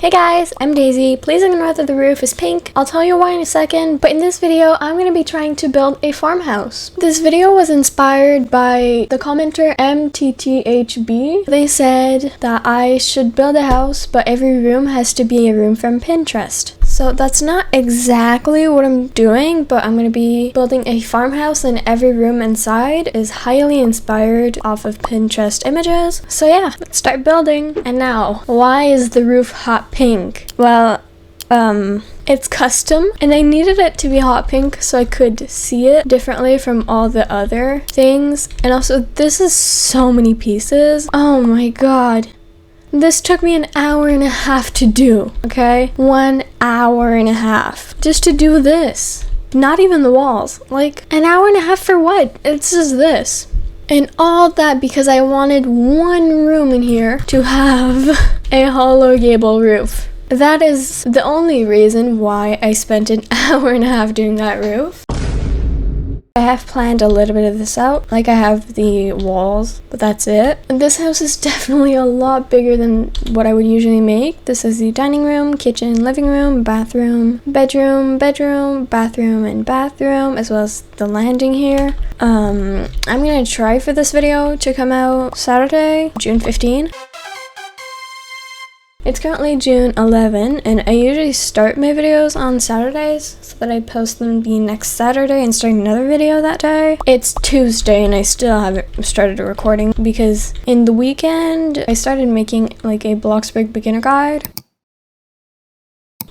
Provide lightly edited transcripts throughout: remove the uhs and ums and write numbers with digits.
Hey guys, I'm Daisy. Please ignore that the roof is pink. I'll tell you why in a second, but in this video, I'm going to be trying to build a farmhouse. This video was inspired by the commenter MTTHB. They said that I should build a house, but every room has to be a room from Pintrest. So that's not exactly what I'm doing, but I'm going to be building a farmhouse and every room inside is highly inspired off of Pinterest images. So yeah, let's start building. And now, why is the roof hot pink? Well, it's custom and I needed it to be hot pink so I could see it differently from all the other things. And also, this is so many pieces. Oh my god. This took me an hour and a half to do, okay? 1 hour and a half just to do this. Not even the walls. Like, an hour and a half for what? It's just this. And all that because I wanted one room in here to have a hollow gable roof. That is the only reason why I spent an hour and a half doing that roof. I have planned a little bit of this out, like I have the walls, but that's it. And this house is definitely a lot bigger than what I would usually make. This is the dining room, kitchen, living room, bathroom, bedroom, bathroom, and bathroom, as well as the landing here. I'm gonna try for this video to come out Saturday, June 15. It's currently June 11, and I usually start my videos on Saturdays so that I post them the next Saturday and start another video that day. It's Tuesday and I still haven't started recording because in the weekend I started making like a Bloxburg beginner guide.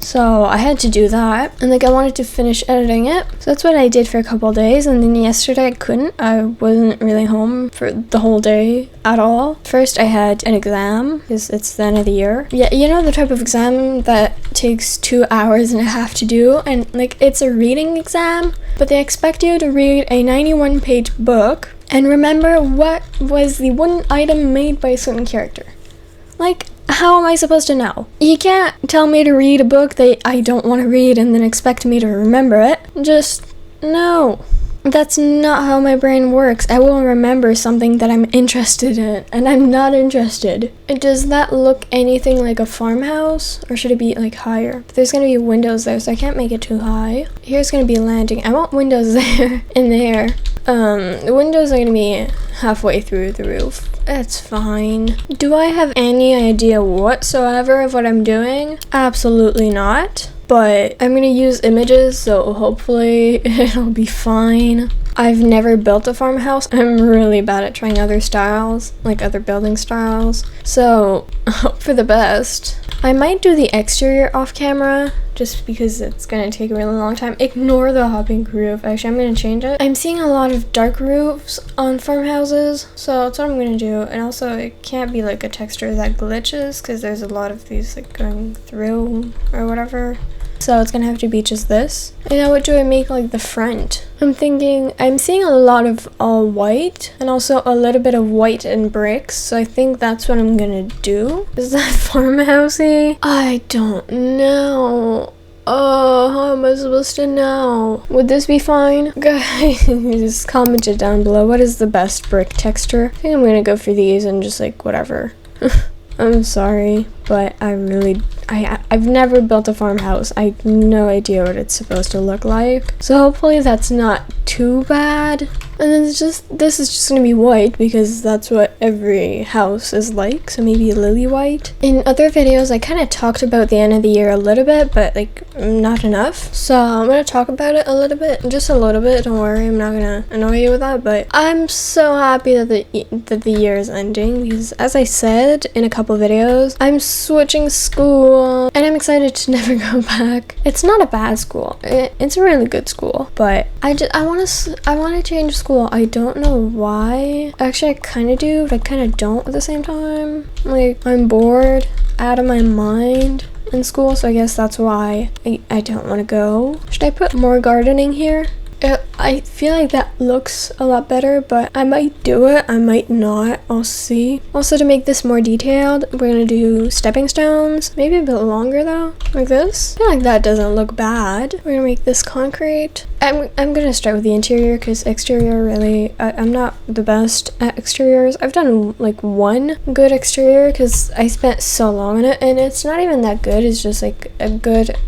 So I had to do that, and like I wanted to finish editing it. So that's what I did for a couple days, and then yesterday I couldn't. I wasn't really home for the whole day at all. First I had an exam, because it's the end of the year. Yeah, you know the type of exam that takes 2 hours and a half to do, and like it's a reading exam, but they expect you to read a 91-page book and remember what was the one item made by a certain character. Like, how am I supposed to know? You can't tell me to read a book that I don't want to read and then expect me to remember it. Just, no. That's not how my brain works. I will remember something that I'm interested in, and I'm not interested. Does that look anything like a farmhouse, or should it be like higher? There's gonna be windows there, so I can't make it too high. Here's gonna be a landing. I want windows there and there. The windows are gonna be halfway through the roof. That's fine. Do I have any idea whatsoever of what I'm doing? Absolutely not. But I'm gonna use images, so hopefully it'll be fine. I've never built a farmhouse. I'm really bad at trying other styles, like other building styles. So, hope for the best. I might do the exterior off camera, just because it's gonna take a really long time. Ignore the hot pink roof. Actually, I'm gonna change it. I'm seeing a lot of dark roofs on farmhouses, so that's what I'm gonna do. And also, it can't be like a texture that glitches, because there's a lot of these like going through or whatever. So it's gonna have to be just this. And now what do I make like the front? I'm seeing a lot of all white and also a little bit of white and bricks. So I think that's what I'm gonna do. Is that farmhousey? I don't know. Oh, how am I supposed to know? Would this be fine? Guys, comment it down below. What is the best brick texture? I think I'm gonna go for these and just like whatever. I'm sorry, but I've never built a farmhouse. I have no idea what it's supposed to look like. So hopefully that's not too bad. And then this is just gonna be white because that's what every house is like. So maybe lily white. In other videos, I kind of talked about the end of the year a little bit, but like not enough. So I'm gonna talk about it a little bit, just a little bit. Don't worry, I'm not gonna annoy you with that. But I'm so happy that the year is ending because, as I said in a couple videos, I'm switching school and I'm excited to never go back. It's not a bad school. It's a really good school, but I want to change school. I don't know why. Actually, I kind of do, but I kind of don't at the same time. Like, I'm bored out of my mind in school, so I guess that's why I don't want to go. Should I put more gardening here? I feel like that looks a lot better, but I might do it, I might not, I'll see. Also, to make this more detailed, we're gonna do stepping stones, maybe a bit longer though, like this. I feel like that doesn't look bad. We're gonna make this concrete. I'm gonna start with the interior because exterior really, I'm not the best at exteriors. I've done like one good exterior because I spent so long on it, and it's not even that good, it's just like a good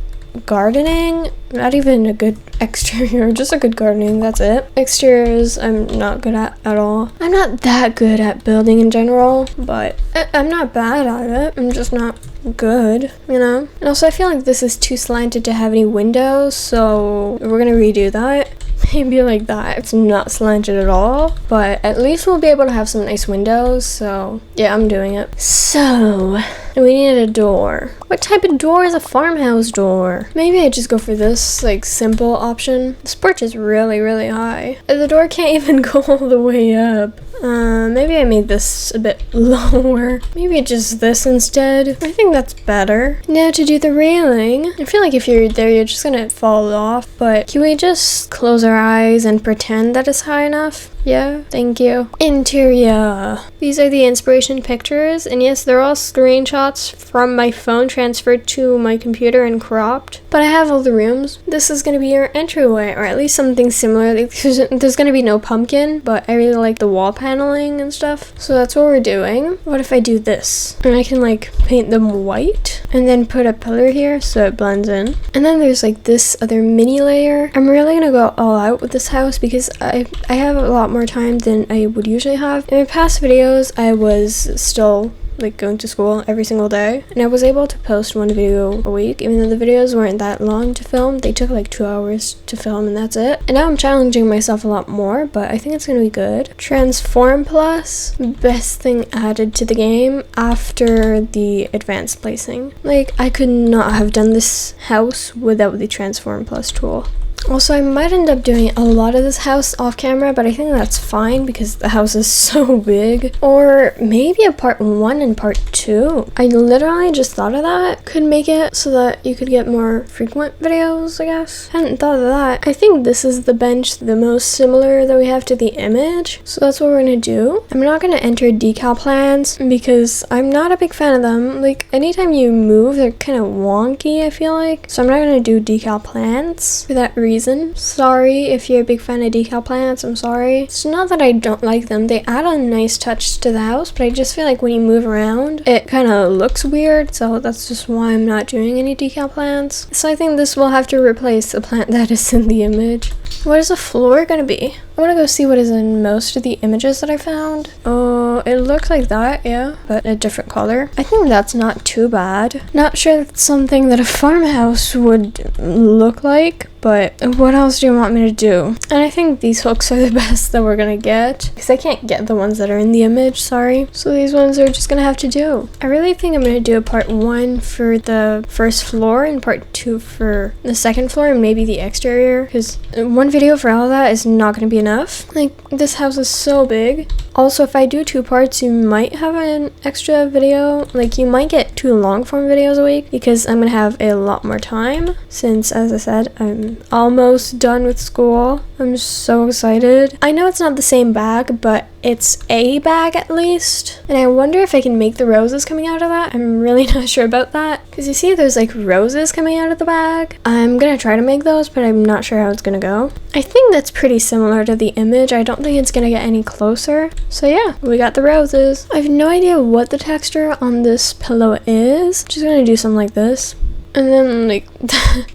gardening, not even a good exterior, just a good gardening, that's it. Exteriors I'm not good at all. I'm not that good at building in general, but I'm not bad at it, I'm just not good, you know. And also I feel like this is too slanted to have any windows, so we're gonna redo that. Maybe like that. It's not slanted at all, but at least we'll be able to have some nice windows, so yeah, I'm doing it. So we need a door. What type of door is a farmhouse door? Maybe I just go for this like simple option. This porch is really, really high. The door can't even go all the way up. Maybe I made this a bit lower. Maybe just this instead. I think that's better. Now to do the railing. I feel like if you're there, you're just gonna fall off, but can we just close our eyes and pretend that it's high enough? Yeah, thank you. Interior. These are the inspiration pictures, and yes, they're all screenshots from my phone transferred to my computer and cropped. But I have all the rooms. This is gonna be your entryway, or at least something similar. There's gonna be no pumpkin, but I really like the wall paneling and stuff. So that's what we're doing. What if I do this? And I can like paint them white, and then put a pillar here so it blends in. And then there's like this other mini layer. I'm really gonna go all out with this house because I have a lot more time than I would usually have. In my past videos, I was still like going to school every single day, and I was able to post one video a week, even though the videos weren't that long to film. They took like 2 hours to film, and that's it. And now I'm challenging myself a lot more, but I think it's gonna be good. Transform Plus, best thing added to the game after the advanced placing. Like, I could not have done this house without the Transform Plus tool. Also, I might end up doing a lot of this house off camera, but I think that's fine because the house is so big. Or maybe a part 1 and part 2. I literally just thought of that. Could make it so that you could get more frequent videos, I guess. Hadn't thought of that. I think this is the bench the most similar that we have to the image. So that's what we're gonna do. I'm not gonna enter decal plans because I'm not a big fan of them. Like, anytime you move, they're kind of wonky, I feel like. So I'm not gonna do decal plans for that reason. Sorry if you're a big fan of decal plants, I'm sorry. It's not that I don't like them, they add a nice touch to the house, but I just feel like when you move around, it kind of looks weird, so that's just why I'm not doing any decal plants. So I think this will have to replace the plant that is in the image. What is the floor gonna be? I want to go see what is in most of the images that I found. Oh, it looks like that, yeah, but a different color. I think that's not too bad. Not sure that's something that a farmhouse would look like, but what else do you want me to do? And I think these hooks are the best that we're gonna get, because I can't get the ones that are in the image, sorry. So these ones are just gonna have to do. I really think I'm gonna do a part 1 for the first floor and part 2 for the second floor and maybe the exterior, because one video for all of that is not gonna be enough. Like, this house is so big. Also, if I do 2 parts, you might have an extra video. Like, you might get 2 long form videos a week because I'm gonna have a lot more time since, as I said, I'm almost done with school. I'm so excited. I know it's not the same bag, but it's a bag at least. And I wonder if I can make the roses coming out of that. I'm really not sure about that. Because you see there's like roses coming out of the bag. I'm gonna try to make those, but I'm not sure how it's gonna go. I think that's pretty similar to the image. I don't think it's gonna get any closer. So yeah, we got the roses. I have no idea what the texture on this pillow is. Just gonna do something like this. And then, like,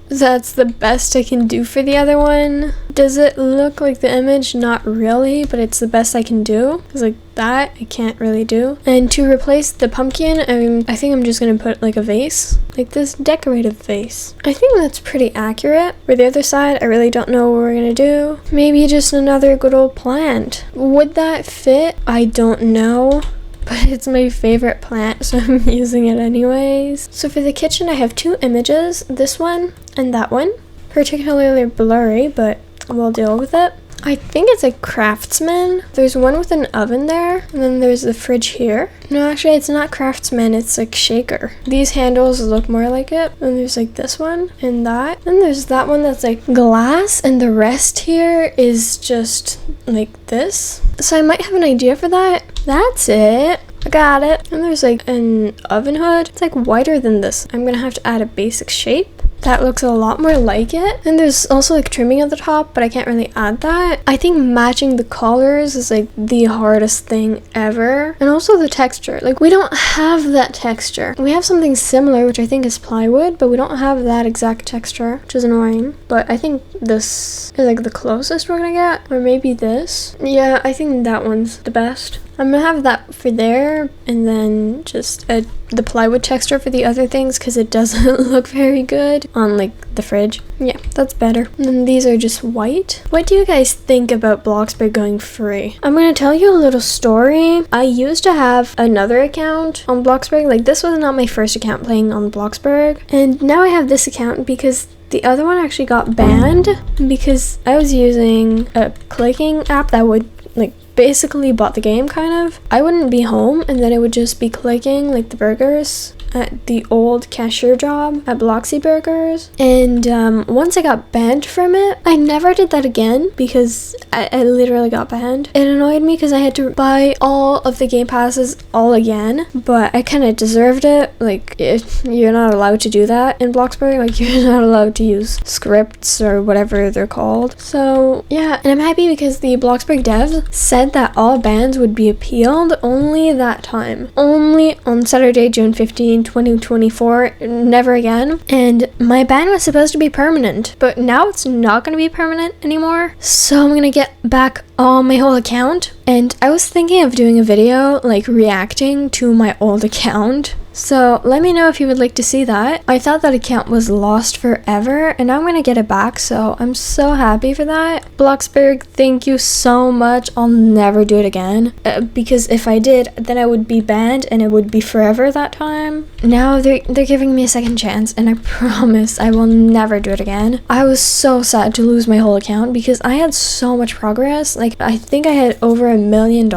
that's the best I can do for the other one. Does it look like the image? Not really, but it's the best I can do. Because, like, that I can't really do. And to replace the pumpkin, I think I'm just going to put, like, a vase. Like this decorative vase. I think that's pretty accurate. For the other side, I really don't know what we're going to do. Maybe just another good old plant. Would that fit? I don't know. But it's my favorite plant, so I'm using it anyways. So for the kitchen, I have 2 images, this one and that one. Particularly blurry, but we'll deal with it. I think it's a Craftsman. There's one with an oven there, and then there's the fridge here. No, actually, it's not Craftsman, it's like Shaker. These handles look more like it. And there's like this one and that. Then there's that one that's like glass, and the rest here is just like this. So I might have an idea for that. That's it. I got it. And there's like an oven hood. It's like wider than this. I'm gonna have to add a basic shape. That looks a lot more like it. And there's also like trimming at the top, but I can't really add that. I think matching the colors is like the hardest thing ever. And also the texture. Like we don't have that texture. We have something similar, which I think is plywood, but we don't have that exact texture, which is annoying. But I think this is like the closest we're gonna get. Or maybe this. Yeah, I think that one's the best. I'm gonna have that for there, and then just the plywood texture for the other things, because it doesn't look very good on like the fridge. Yeah, that's better. And then these are just white. What do you guys think about Bloxburg going free? I'm gonna tell you a little story. I used to have another account on Bloxburg. Like this was not my first account playing on Bloxburg, and now I have this account because the other one actually got banned because I was using a clicking app that would like basically bought the game kind of. I wouldn't be home, and then it would just be clicking like the burgers at the old cashier job at Bloxy Burgers. And once I got banned from it, I never did that again because I literally got banned. It annoyed me because I had to buy all of the game passes all again, but I kind of deserved it. Like you're not allowed to do that in Bloxburg. Like you're not allowed to use scripts or whatever they're called. So yeah, and I'm happy because the Bloxburg devs said that all bans would be appealed only that time. Only on Saturday, June 15, 2024, never again. And my ban was supposed to be permanent, but now it's not going to be permanent anymore. So I'm going to get back on my whole account. And I was thinking of doing a video like reacting to my old account. So let me know if you would like to see that. I thought that account was lost forever, and now I'm gonna get it back, so I'm so happy for that. Bloxburg, thank you so much. I'll never do it again because if I did, then I would be banned and it would be forever that time. Now they're giving me a second chance, and I promise I will never do it again. I was so sad to lose my whole account because I had so much progress. Like I think I had over $1 million,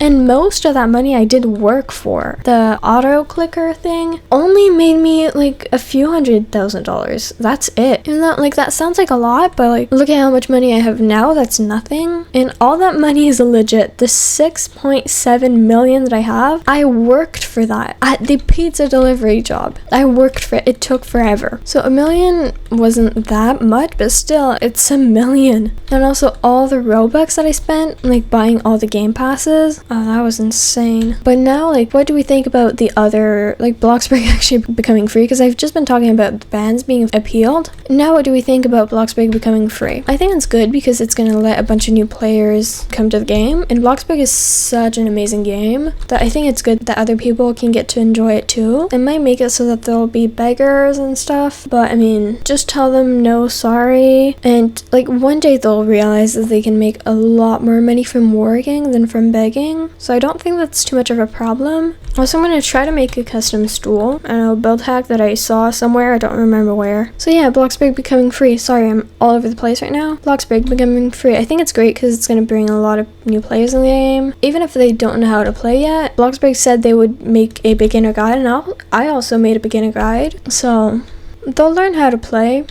and most of that money I did work for. The auto clicker thing only made me like a few $100,000. That's it. And that sounds like a lot, but like look at how much money I have now. That's nothing. And all that money is legit. The 6.7 million that I have, I worked for that at the pizza delivery job. I worked for it. It took forever. So $1 million wasn't that much, but still it's $1 million. And also all the Robux that I spent like buying all the game passes. Oh, that was insane. But now like what do we think about the other like Bloxburg actually becoming free? Because I've just been talking about the bans being appealed. Now what do we think about Bloxburg becoming free? I think it's good because it's going to let a bunch of new players come to the game, and Bloxburg is such an amazing game that I think it's good that other people can get to enjoy it too. It might make it so that there'll be beggars and stuff, but I mean, just tell them no, sorry, and like one day they'll realize that they can make a lot more money from working than from begging, so I don't think that's too much of a problem. Also, I'm going to try to make a custom stool and a build hack that I saw somewhere. I don't remember where. So yeah, Bloxburg becoming free. Sorry, I'm all over the place right now. Bloxburg becoming free. I think it's great because it's going to bring a lot of new players in the game. Even if they don't know how to play yet, Bloxburg said they would make a beginner guide, and I also made a beginner guide. So they'll learn how to play.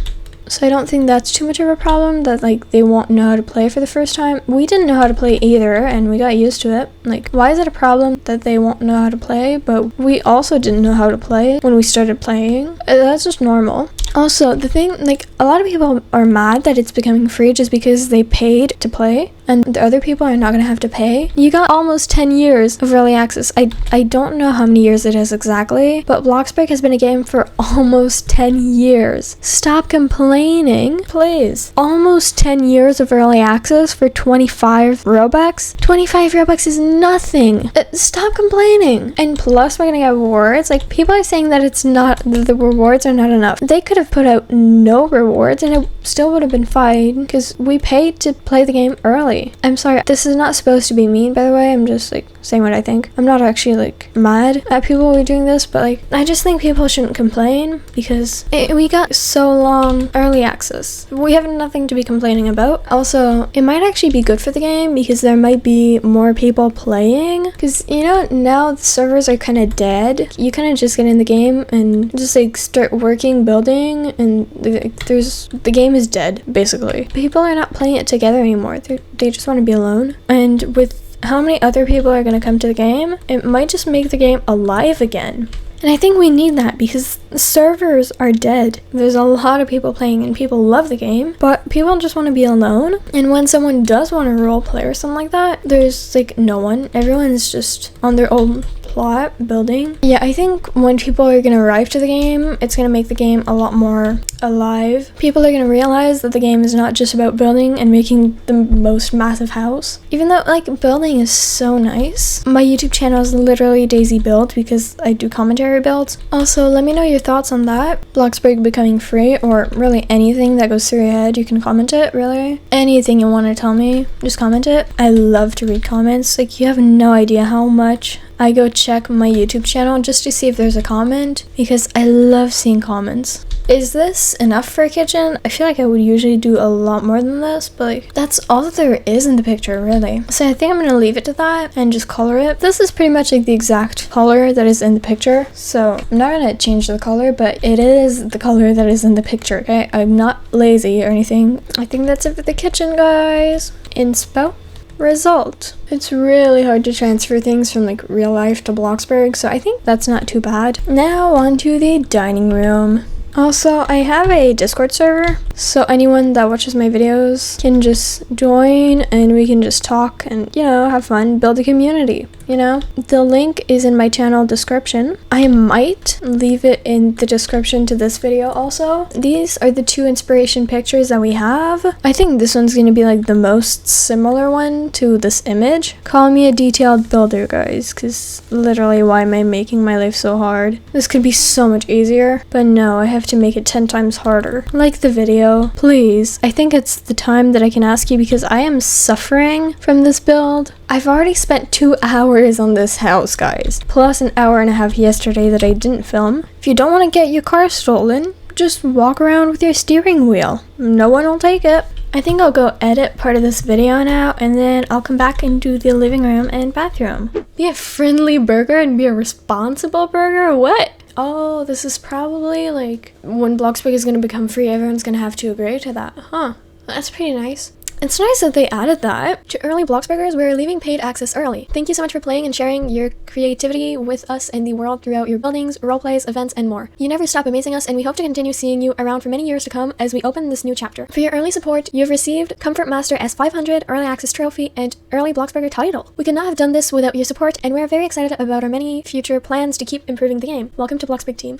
So I don't think that's too much of a problem that like they won't know how to play for the first time. We didn't know how to play either, and we got used to it. Like, why is it a problem that they won't know how to play? But we also didn't know how to play when we started playing. That's just normal. Also, the thing, like, a lot of people are mad that it's becoming free just because they paid to play, and the other people are not going to have to pay. You got almost 10 years of early access. I don't know how many years it is exactly, but Bloxburg has been a game for almost 10 years. Stop complaining, please. Almost 10 years of early access for 25 Robux? 25 Robux is nothing. Stop complaining. And plus, we're going to get rewards. Like, people are saying that it's not, that the rewards are not enough. They could have put out no rewards and it still would have been fine because we paid to play the game early. Really. I'm sorry. This is not supposed to be mean, by the way. I'm just like saying what I think. I'm not actually like mad at people who are doing this, but like I just think people shouldn't complain because we got so long early access. We have nothing to be complaining about. Also, it might actually be good for the game because there might be more people playing, because you know, now the servers are kind of dead. You kind of just get in the game and just like start working, building, and the game is dead basically. People are not playing it together anymore. They just want to be alone. And with how many other people are going to come to the game, it might just make the game alive again. And I think we need that because the servers are dead. There's a lot of people playing and people love the game, but people just want to be alone. And when someone does want to roleplay or something like that, there's like no one. Everyone's just on their own plot building. Yeah, I think when people are gonna arrive to the game, it's gonna make the game a lot more alive. People are gonna realize that the game is not just about building and making the most massive house. Even though like building is so nice. My YouTube channel is literally Daisy Build because I do commentary builds. Also, let me know your thoughts on that. Bloxburg becoming free, or really anything that goes through your head, you can comment it, really. Anything you want to tell me, just comment it. I love to read comments. Like, you have no idea how much I go check my YouTube channel just to see if there's a comment, because I love seeing comments. Is this enough for a kitchen? I feel like I would usually do a lot more than this, but like, that's all that there is in the picture, really. So I think I'm gonna leave it to that and just color it. This is pretty much like the exact color that is in the picture, so I'm not gonna change the color, but it is the color that is in the picture, okay? I'm not lazy or anything. I think that's it for the kitchen, guys. Inspo. Result. It's really hard to transfer things from like real life to Bloxburg, so I think that's not too bad. Now on to the dining room. Also, I have a Discord server, so anyone that watches my videos can just join and we can just talk and, you know, have fun, build a community, you know? The link is in my channel description. I might leave it in the description to this video also. These are the two inspiration pictures that we have. I think this one's gonna be like the most similar one to this image. Call me a detailed builder, guys, because literally, why am I making my life so hard? This could be so much easier, but no, I have to make it 10 times harder. Like the video, please. I think it's the time that I can ask you because I am suffering from this build. I've already spent 2 hours on this house, guys, plus an hour and a half yesterday that I didn't film. If you don't want to get your car stolen, just walk around with your steering wheel. No one will take it. I think I'll go edit part of this video now, and then I'll come back and do the living room and bathroom. Be a friendly burger and be a responsible burger? What? Oh, this is probably like when Bloxburg is going to become free, everyone's going to have to agree to that. Huh. That's pretty nice. It's nice that they added that. To early Bloxburgers, we're leaving paid access early. Thank you so much for playing and sharing your creativity with us and the world throughout your buildings, roleplays, events, and more. You never stop amazing us, and we hope to continue seeing you around for many years to come as we open this new chapter. For your early support, you've received Comfort Master S500, Early Access Trophy, and Early Bloxburger title. We could not have done this without your support, and we're very excited about our many future plans to keep improving the game. Welcome to Bloxburg team.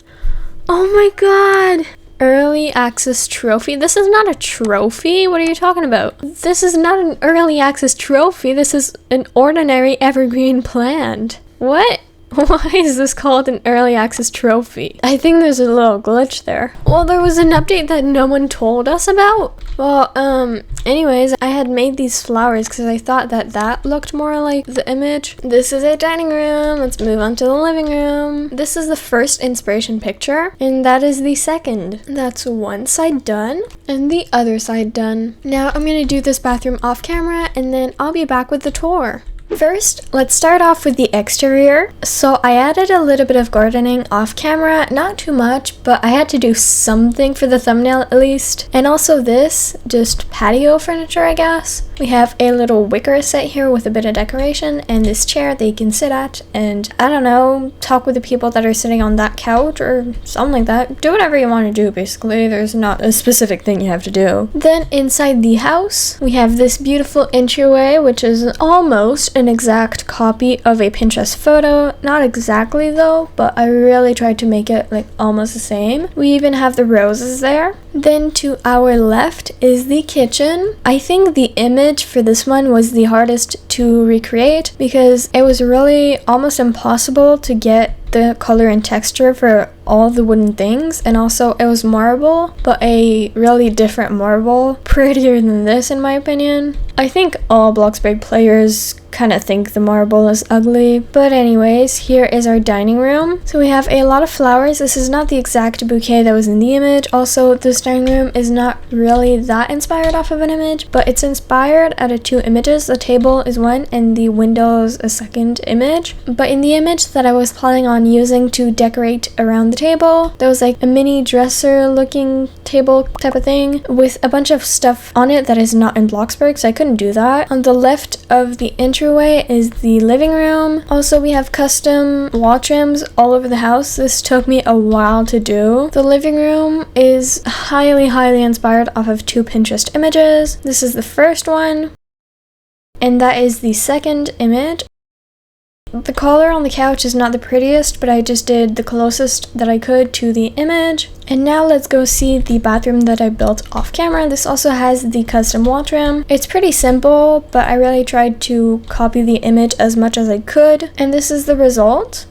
Oh my god! Early access trophy? This is not a trophy. What are you talking about? This is not an early access trophy. This is an ordinary evergreen plant. What? Why is this called an early access trophy? I think there's a little glitch there. Well, there was an update that no one told us about. Well, anyways, I had made these flowers because I thought that that looked more like the image. This is a dining room. Let's move on to the living room. This is the first inspiration picture, and that is the second. That's one side done, and the other side done. Now I'm gonna do this bathroom off camera, and then I'll be back with the tour. First, let's start off with the exterior. So I added a little bit of gardening off camera, not too much, but I had to do something for the thumbnail at least. And also this, just patio furniture, I guess. We have a little wicker set here with a bit of decoration, and this chair that you can sit at and, I don't know, talk with the people that are sitting on that couch or something like that. Do whatever you want to do, basically. There's not a specific thing you have to do. Then inside the house, we have this beautiful entryway, which is almost an exact copy of a Pintrest photo. Not exactly though, but I really tried to make it like almost the same. We even have the roses there. Then to our left is the kitchen. I think the image for this one was the hardest to recreate because it was really almost impossible to get the color and texture for all the wooden things, and also it was marble, but a really different marble, prettier than this in my opinion. I think all Bloxburg players kind of think the marble is ugly, but anyways, here is our dining room. So we have a lot of flowers. This is not the exact bouquet that was in the image. Also, this dining room is not really that inspired off of an image, but it's inspired out of two images. The table is one and the windows a second image. But in the image that I was planning on using to decorate around the table, there was like a mini dresser looking table type of thing with a bunch of stuff on it that is not in Bloxburg, so I couldn't do that. On the left of the entryway is the living room. Also, we have custom wall trims all over the house. This took me a while to do. The living room is highly inspired off of two Pinterest images. This is the first one, and that is the second image. The color on the couch is not the prettiest, but I just did the closest that I could to the image. And now let's go see the bathroom that I built off camera. This also has the custom wall trim. It's pretty simple, but I really tried to copy the image as much as I could. And this is the result.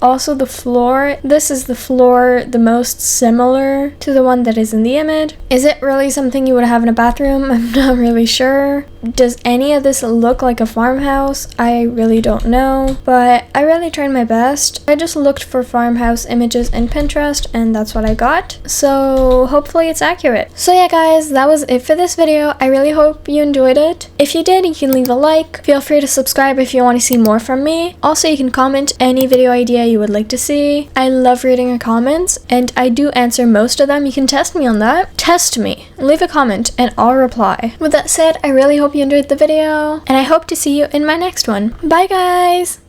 Also the floor, this is the floor the most similar to the one that is in the image. Is it really something you would have in a bathroom? I'm not really sure. Does any of this look like a farmhouse? I really don't know, but I really tried my best. I just looked for farmhouse images in Pinterest and that's what I got. So hopefully it's accurate. So yeah guys, that was it for this video. I really hope you enjoyed it. If you did, you can leave a like. Feel free to subscribe if you want to see more from me. Also, you can comment any video idea you would like to see. I love reading your comments and I do answer most of them. You can test me on that. Test me. Leave a comment and I'll reply. With that said, I really hope you enjoyed the video and I hope to see you in my next one. Bye guys!